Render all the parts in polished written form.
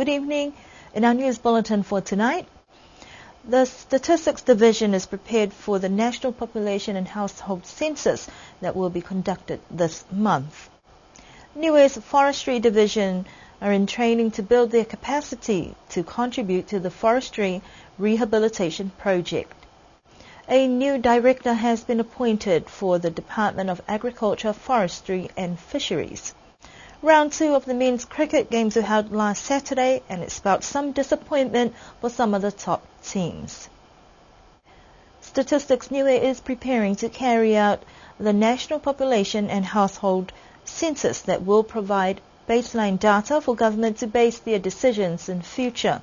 Good evening. In our news bulletin for tonight, the Statistics Division is prepared for the National Population and Household Census that will be conducted this month. Niue's Forestry Division are in training to build their capacity to contribute to the Forestry Rehabilitation Project. A new director has been appointed for the Department of Agriculture, Forestry and Fisheries. Round 2 of the men's cricket games were held last Saturday, and it spelled some disappointment for some of the top teams. Statistics Niue is preparing to carry out the National Population and Household Census that will provide baseline data for government to base their decisions in future.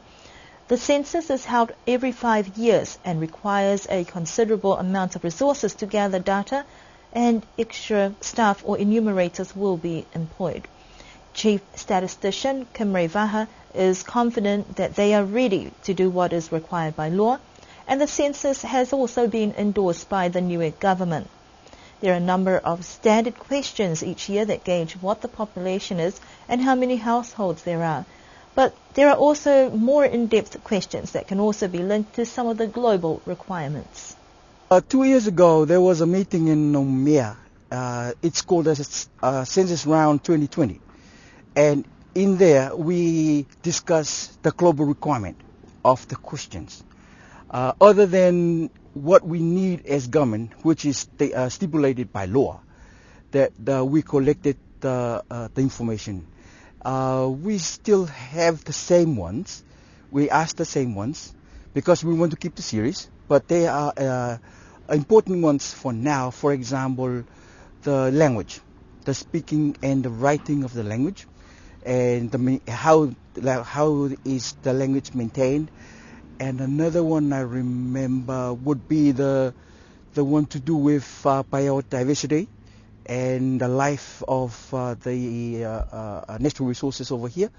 The census is held every 5 years and requires a considerable amount of resources to gather data, and extra staff or enumerators will be employed. Chief Statistician Kimre Vaha is confident that they are ready to do what is required by law, and the census has also been endorsed by the Niue government. There are a number of standard questions each year that gauge what the population is and how many households there are. But there are also more in-depth questions that can also be linked to some of the global requirements. 2 years ago, there was a meeting in Nomea. It's called Census Round 2020. And in there, we discussed the global requirement of the questions. Other than what we need as government, which is stipulated by law, that we collected the information. We still have the same ones. We asked the same ones because we want to keep the series, but they are important ones for now. For example, the language, the speaking and the writing of the language, and how is the language maintained. And another one I remember would be the one to do with biodiversity and the life of the natural resources over here,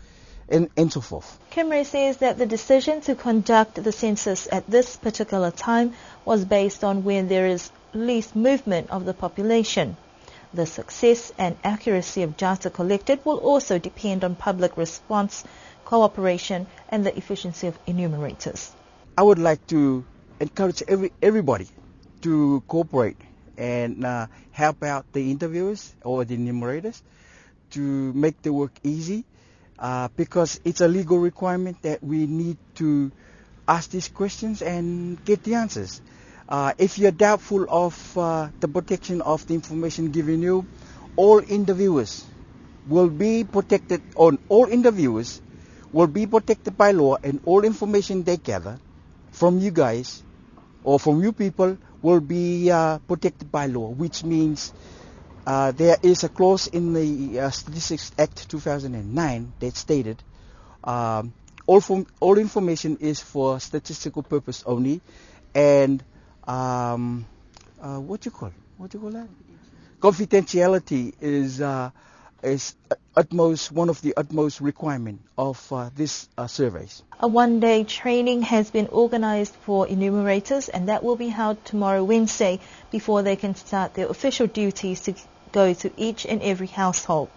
and so forth. Kimre says that the decision to conduct the census at this particular time was based on where there is least movement of the population. The success and accuracy of data collected will also depend on public response, cooperation, and the efficiency of enumerators. I would like to encourage everybody to cooperate and help out the interviewers or the enumerators to make the work easy, because it's a legal requirement that we need to ask these questions and get the answers. If you're doubtful of the protection of the information given you, all interviewers will be protected, all interviewers will be protected by law, and all information they gather from you guys or from you people will be protected by law, which means there is a clause in the Statistics Act 2009 that stated all information is for statistical purpose only, and what you call that? Confidentiality is one of the utmost requirement of this surveys. A one-day training has been organized for enumerators, and that will be held tomorrow, Wednesday, before they can start their official duties to go to each and every household.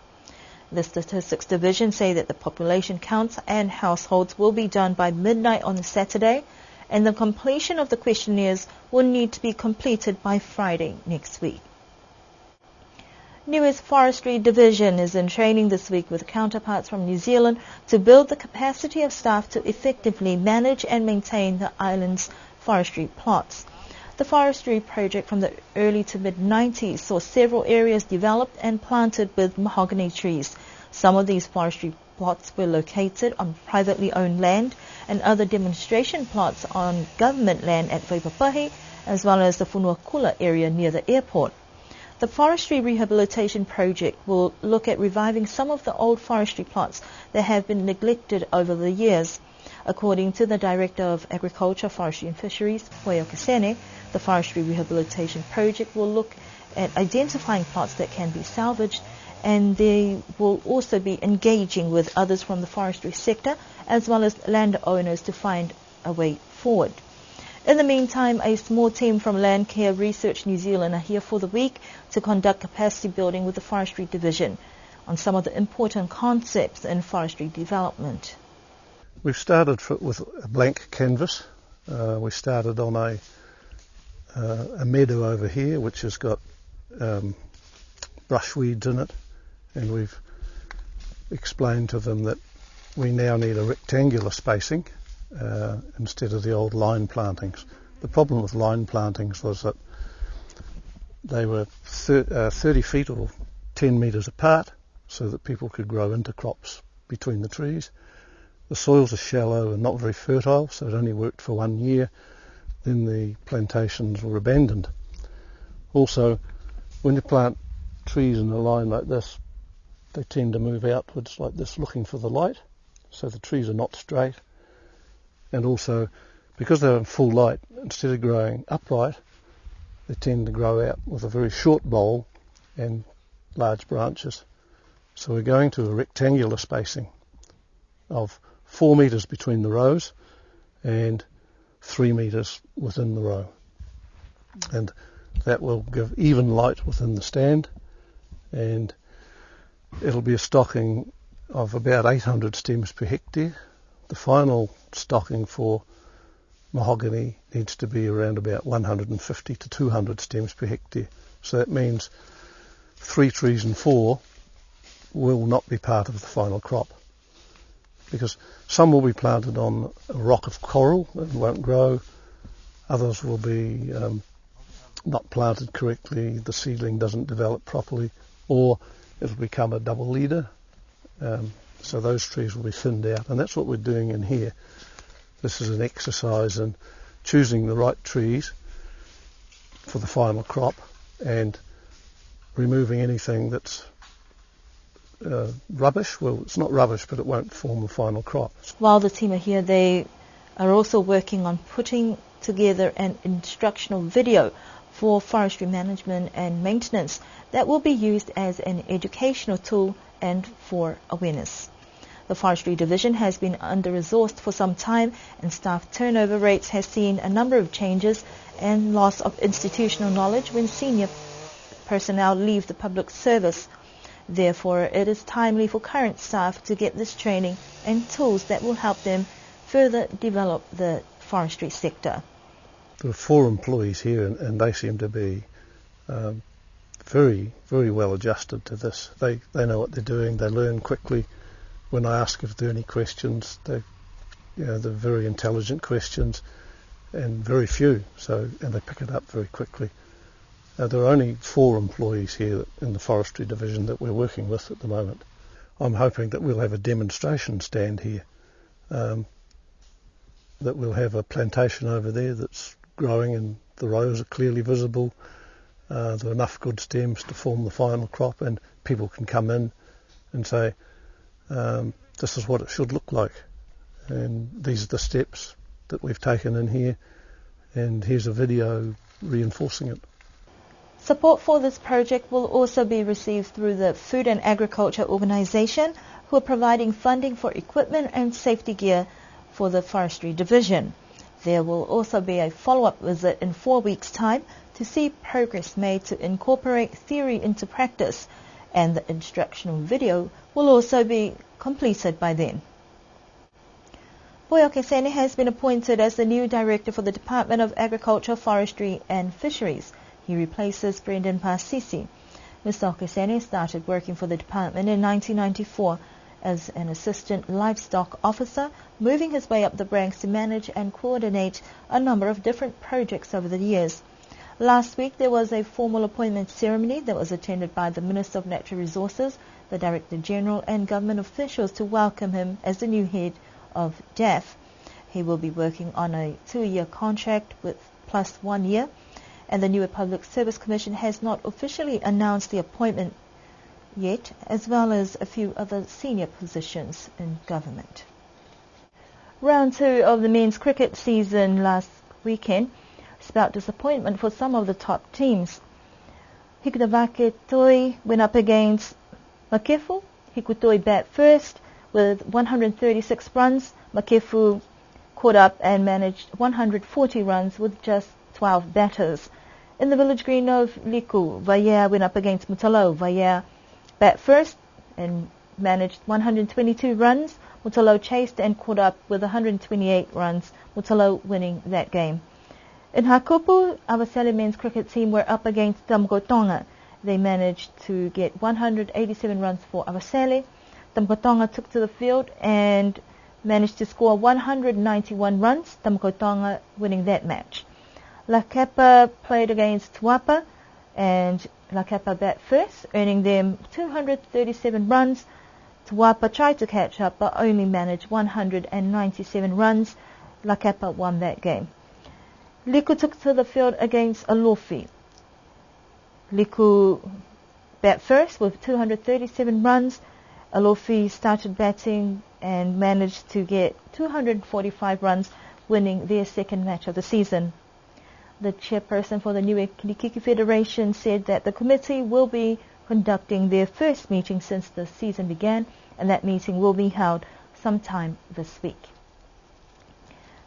The Statistics Division say that the population counts and households will be done by midnight on Saturday, and the completion of the questionnaires will need to be completed by Friday next week. Niue's Forestry Division is in training this week with counterparts from New Zealand to build the capacity of staff to effectively manage and maintain the island's forestry plots. The forestry project from the early to mid-90s saw several areas developed and planted with mahogany trees. Some of these forestry plots were located on privately owned land, and other demonstration plots on government land at Waipapahi, as well as the Funuakula area near the airport. The Forestry Rehabilitation Project will look at reviving some of the old forestry plots that have been neglected over the years. According to the Director of Agriculture, Forestry and Fisheries, Hoya Kasene, the Forestry Rehabilitation Project will look at identifying plots that can be salvaged, and they will also be engaging with others from the forestry sector as well as landowners to find a way forward. In the meantime, a small team from Landcare Research New Zealand are here for the week to conduct capacity building with the Forestry Division on some of the important concepts in forestry development. We've started with a blank canvas. We started on a meadow over here which has got brush weeds in it, and we've explained to them that we now need a rectangular spacing instead of the old line plantings. The problem with line plantings was that they were 30 feet or 10 metres apart so that people could grow intercrops between the trees. The soils are shallow and not very fertile, so it only worked for 1 year. Then the plantations were abandoned. Also, when you plant trees in a line like this, they tend to move outwards like this, looking for the light, so the trees are not straight. And also, because they're in full light, instead of growing upright, they tend to grow out with a very short bole and large branches. So we're going to a rectangular spacing of 4 metres between the rows and 3 metres within the row. And that will give even light within the stand, and it'll be a stocking of about 800 stems per hectare. The final stocking for mahogany needs to be around about 150 to 200 stems per hectare. So that means 3 trees and 4 will not be part of the final crop, because some will be planted on a rock of coral and won't grow. Others will be not planted correctly, the seedling doesn't develop properly, or it'll become a double leader. So those trees will be thinned out, and that's what we're doing in here. This is an exercise in choosing the right trees for the final crop and removing anything that's rubbish. Well, it's not rubbish, but it won't form the final crop. While the team are here, they are also working on putting together an instructional video for forestry management and maintenance that will be used as an educational tool and for awareness. The Forestry Division has been under-resourced for some time, and staff turnover rates has seen a number of changes and loss of institutional knowledge when senior personnel leave the public service. Therefore, it is timely for current staff to get this training and tools that will help them further develop the forestry sector. There are 4 employees here, and they seem to be very, very well adjusted to this. They know what they're doing. They learn quickly. When I ask if there are any questions, they're very intelligent questions, and very few. And they pick it up very quickly. There are only 4 employees here in the Forestry Division that we're working with at the moment. I'm hoping that we'll have a demonstration stand here, that we'll have a plantation over there that's growing and the rows are clearly visible. There are enough good stems to form the final crop, and people can come in and say, this is what it should look like, and these are the steps that we've taken in here, and here's a video reinforcing it. Support for this project will also be received through the Food and Agriculture Organisation, who are providing funding for equipment and safety gear for the Forestry Division. There will also be a follow-up visit in 4 weeks' time to see progress made to incorporate theory into practice, and the instructional video will also be completed by then. Boyo Kesene has been appointed as the new director for the Department of Agriculture, Forestry and Fisheries. He replaces Brendan Pasisi. Mr. Kesene started working for the department in 1994 as an assistant livestock officer, moving his way up the ranks to manage and coordinate a number of different projects over the years. Last week there was a formal appointment ceremony that was attended by the Minister of Natural Resources, the Director General and government officials to welcome him as the new head of DAF. He will be working on a 2-year contract with plus 1 year, and the new Public Service Commission has not officially announced the appointment yet, as well as a few other senior positions in government. Round 2 of the men's cricket season last weekend spelled disappointment for some of the top teams. Hikutavake Toi went up against Makefu. Hikutoi bat first with 136 runs. Makefu caught up and managed 140 runs with just 12 batters. In the village green of Liku, Vaya went up against Mutalo. Vaya bat first and managed 122 runs. Mutalo chased and caught up with 128 runs, Mutalo winning that game. In Hakupu, Awasale men's cricket team were up against Tamgotonga. They managed to get 187 runs for Awasale. Tamgotonga took to the field and managed to score 191 runs, Tamgotonga winning that match. La Kepa played against Tuapa and La Kepa bat first, earning them 237 runs. Tuapa tried to catch up but only managed 197 runs. La Kepa won that game. Liku took to the field against Alofi. Liku bat first with 237 runs. Alofi started batting and managed to get 245 runs, winning their second match of the season. The chairperson for the Niue Kirikiki Federation said that the committee will be conducting their first meeting since the season began, and that meeting will be held sometime this week.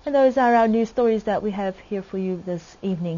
And those are our news stories that we have here for you this evening.